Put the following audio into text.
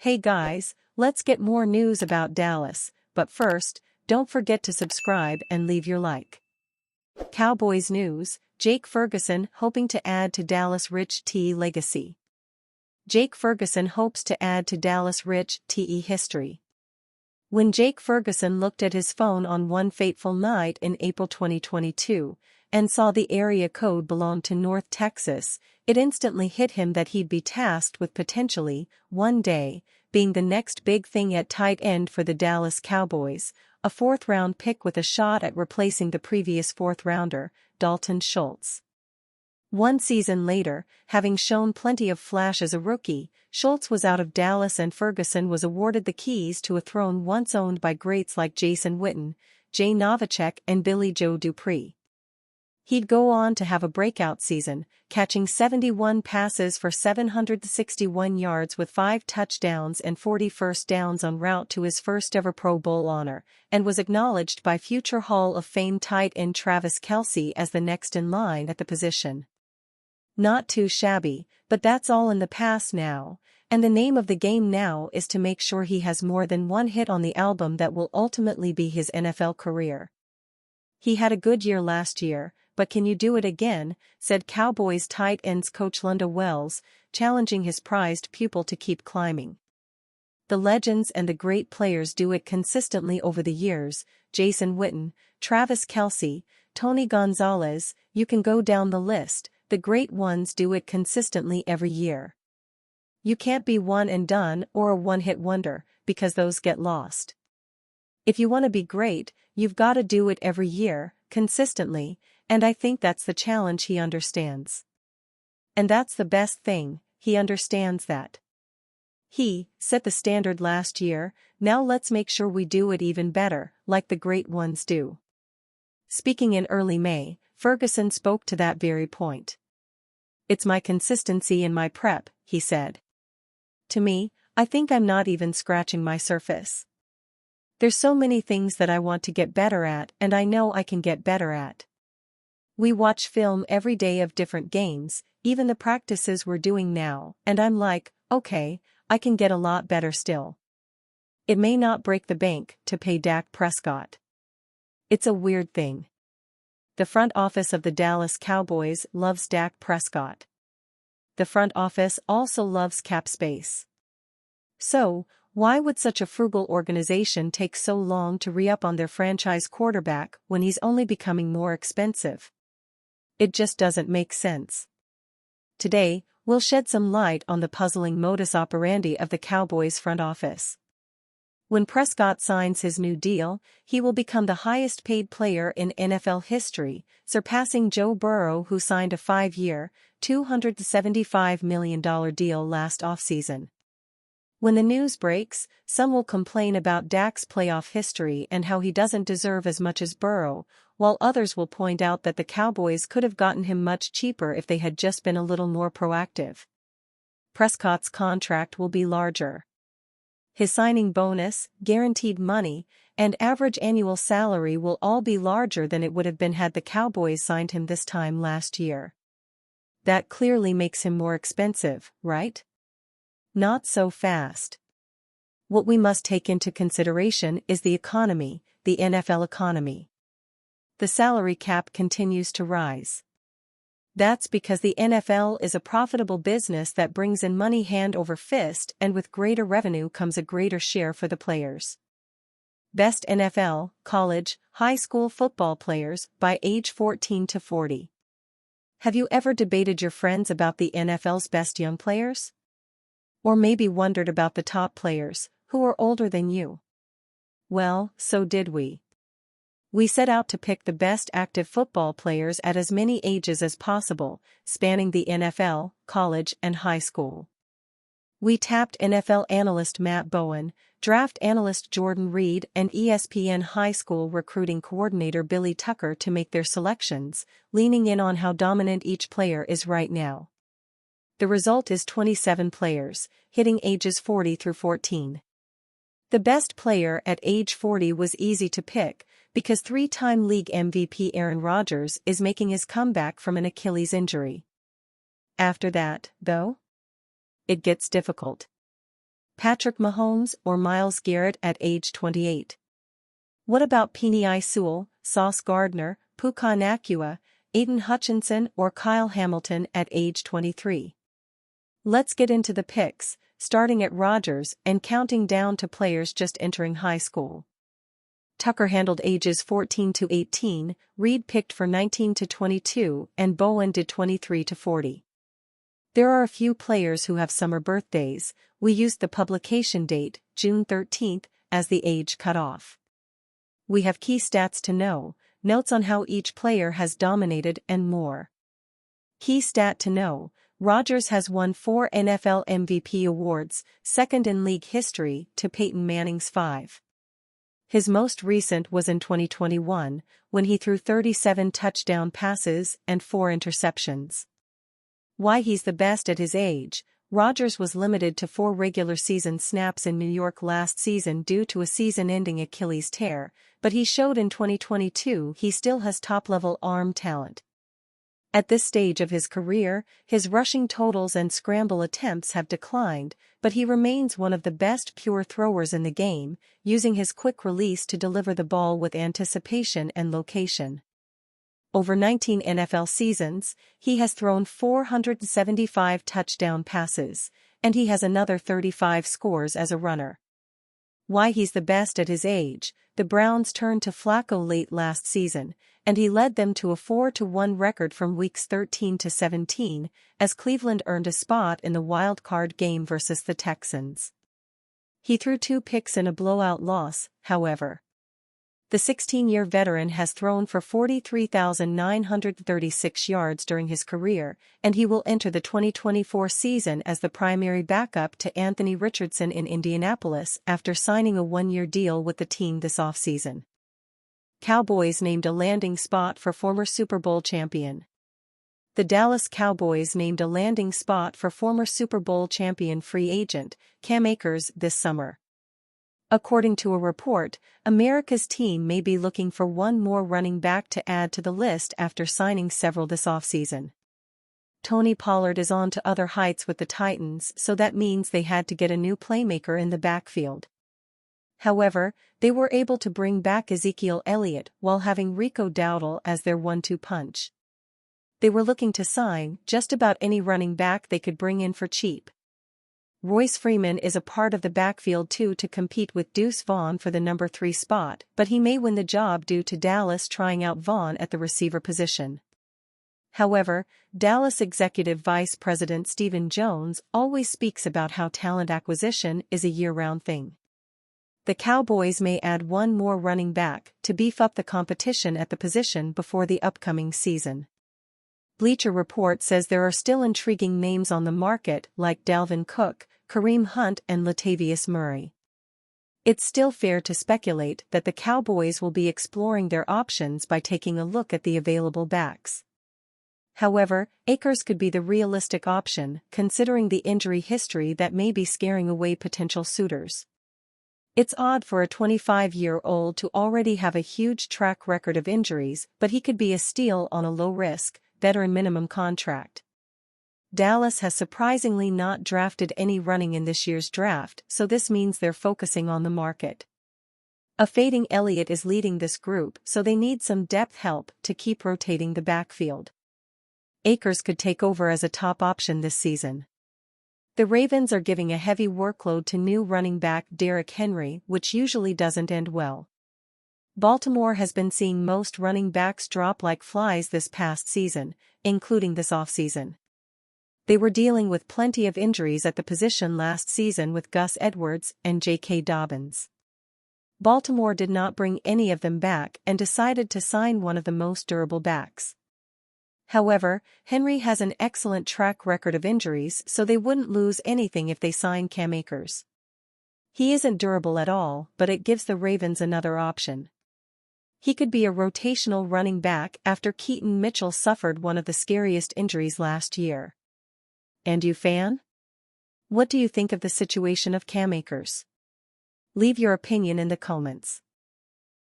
Hey guys, let's get more news about Dallas, but first, don't forget to subscribe and leave your like. Cowboys news, Jake Ferguson hoping to add to Dallas' Rich T legacy. Jake Ferguson hopes to add to Dallas' Rich T history. When Jake Ferguson looked at his phone on one fateful night in April 2022, and saw the area code belonged to North Texas, it instantly hit him that he'd be tasked with potentially, one day, being the next big thing at tight end for the Dallas Cowboys, a fourth-round pick with a shot at replacing the previous fourth-rounder, Dalton Schultz. One season later, having shown plenty of flash as a rookie, Schultz was out of Dallas and Ferguson was awarded the keys to a throne once owned by greats like Jason Witten, Jay Novacek and Billy Joe Dupree. He'd go on to have a breakout season, catching 71 passes for 761 yards with 5 touchdowns and 40 first downs en route to his first-ever Pro Bowl honor, and was acknowledged by future Hall of Fame tight end Travis Kelce as the next in line at the position. Not too shabby, but that's all in the past now, and the name of the game now is to make sure he has more than one hit on the album that will ultimately be his NFL career. He had a good year last year, but can you do it again, said Cowboys tight ends coach Lunda Wells, challenging his prized pupil to keep climbing. The legends and the great players do it consistently over the years, Jason Witten, Travis Kelce, Tony Gonzalez, you can go down the list, the great ones do it consistently every year. You can't be one and done or a one-hit wonder, because those get lost. If you want to be great, you've got to do it every year, consistently, and I think that's the challenge he understands. And that's the best thing, he understands that. He set the standard last year, now let's make sure we do it even better, like the great ones do. Speaking in early May, Ferguson spoke to that very point. It's my consistency in my prep, he said. To me, I think I'm not even scratching my surface. There's so many things that I want to get better at and I know I can get better at. We watch film every day of different games, even the practices we're doing now, and I'm like, okay, I can get a lot better still. It may not break the bank to pay Dak Prescott. It's a weird thing. The front office of the Dallas Cowboys loves Dak Prescott. The front office also loves cap space. So, why would such a frugal organization take so long to re-up on their franchise quarterback when he's only becoming more expensive? It just doesn't make sense. Today, we'll shed some light on the puzzling modus operandi of the Cowboys front office. When Prescott signs his new deal, he will become the highest-paid player in NFL history, surpassing Joe Burrow, who signed a 5-year, $275 million deal last offseason. When the news breaks, some will complain about Dak's playoff history and how he doesn't deserve as much as Burrow, while others will point out that the Cowboys could have gotten him much cheaper if they had just been a little more proactive. Prescott's contract will be larger. His signing bonus, guaranteed money, and average annual salary will all be larger than it would have been had the Cowboys signed him this time last year. That clearly makes him more expensive, right? Not so fast. What we must take into consideration is the economy, the NFL economy. The salary cap continues to rise. That's because the NFL is a profitable business that brings in money hand over fist, and with greater revenue comes a greater share for the players. Best NFL, college, high school football players by age 14 to 40. Have you ever debated your friends about the NFL's best young players? Or maybe wondered about the top players, who are older than you? Well, so did we. We set out to pick the best active football players at as many ages as possible, spanning the NFL, college, and high school. We tapped NFL analyst Matt Bowen, draft analyst Jordan Reed, and ESPN high school recruiting coordinator Billy Tucker to make their selections, leaning in on how dominant each player is right now. The result is 27 players, hitting ages 40 through 14. The best player at age 40 was easy to pick, because 3-time league MVP Aaron Rodgers is making his comeback from an Achilles injury. After that, though, it gets difficult. Patrick Mahomes or Myles Garrett at age 28? What about Penei Sewell, Sauce Gardner, Puka Nacua, Aiden Hutchinson or Kyle Hamilton at age 23? Let's get into the picks, starting at Rodgers and counting down to players just entering high school. Tucker handled ages 14 to 18, Reed picked for 19 to 22, and Bowen did 23 to 40. There are a few players who have summer birthdays. We used the publication date, June 13th, as the age cutoff. We have key stats to know, notes on how each player has dominated and more. Key stat to know: Rodgers has won 4 NFL MVP awards, second in league history to Peyton Manning's 5. His most recent was in 2021, when he threw 37 touchdown passes and 4 interceptions. Why he's the best at his age: Rodgers was limited to 4 regular season snaps in New York last season due to a season-ending Achilles tear, but he showed in 2022 he still has top-level arm talent. At this stage of his career, his rushing totals and scramble attempts have declined, but he remains one of the best pure throwers in the game, using his quick release to deliver the ball with anticipation and location. Over 19 NFL seasons, he has thrown 475 touchdown passes, and he has another 35 scores as a runner. Why he's the best at his age: the Browns turned to Flacco late last season, and he led them to a 4-1 record from weeks 13 to 17, as Cleveland earned a spot in the wild-card game versus the Texans. He threw 2 picks in a blowout loss, however. The 16-year veteran has thrown for 43,936 yards during his career, and he will enter the 2024 season as the primary backup to Anthony Richardson in Indianapolis after signing a 1-year deal with the team this offseason. Cowboys named a landing spot for former Super Bowl champion. The Dallas Cowboys named a landing spot for former Super Bowl champion free agent Cam Akers this summer. According to a report, America's team may be looking for one more running back to add to the list after signing several this offseason. Tony Pollard is on to other heights with the Titans, so that means they had to get a new playmaker in the backfield. However, they were able to bring back Ezekiel Elliott while having Rico Dowdle as their 1-2 punch. They were looking to sign just about any running back they could bring in for cheap. Royce Freeman is a part of the backfield too to compete with Deuce Vaughn for the number 3 spot, but he may win the job due to Dallas trying out Vaughn at the receiver position. However, Dallas Executive Vice President Stephen Jones always speaks about how talent acquisition is a year-round thing. The Cowboys may add one more running back to beef up the competition at the position before the upcoming season. Bleacher Report says there are still intriguing names on the market like Dalvin Cook, Kareem Hunt and Latavius Murray. It's still fair to speculate that the Cowboys will be exploring their options by taking a look at the available backs. However, Akers could be the realistic option, considering the injury history that may be scaring away potential suitors. It's odd for a 25-year-old to already have a huge track record of injuries, but he could be a steal on a low-risk, veteran minimum contract. Dallas has surprisingly not drafted any running in this year's draft, so this means they're focusing on the market. A fading Elliott is leading this group, so they need some depth help to keep rotating the backfield. Akers could take over as a top option this season. The Ravens are giving a heavy workload to new running back Derrick Henry, which usually doesn't end well. Baltimore has been seeing most running backs drop like flies this past season, including this offseason. They were dealing with plenty of injuries at the position last season with Gus Edwards and J.K. Dobbins. Baltimore did not bring any of them back and decided to sign one of the most durable backs. However, Henry has an excellent track record of injuries, so they wouldn't lose anything if they sign Cam Akers. He isn't durable at all, but it gives the Ravens another option. He could be a rotational running back after Keaton Mitchell suffered one of the scariest injuries last year. And you fan? What do you think of the situation of Cam Akers? Leave your opinion in the comments.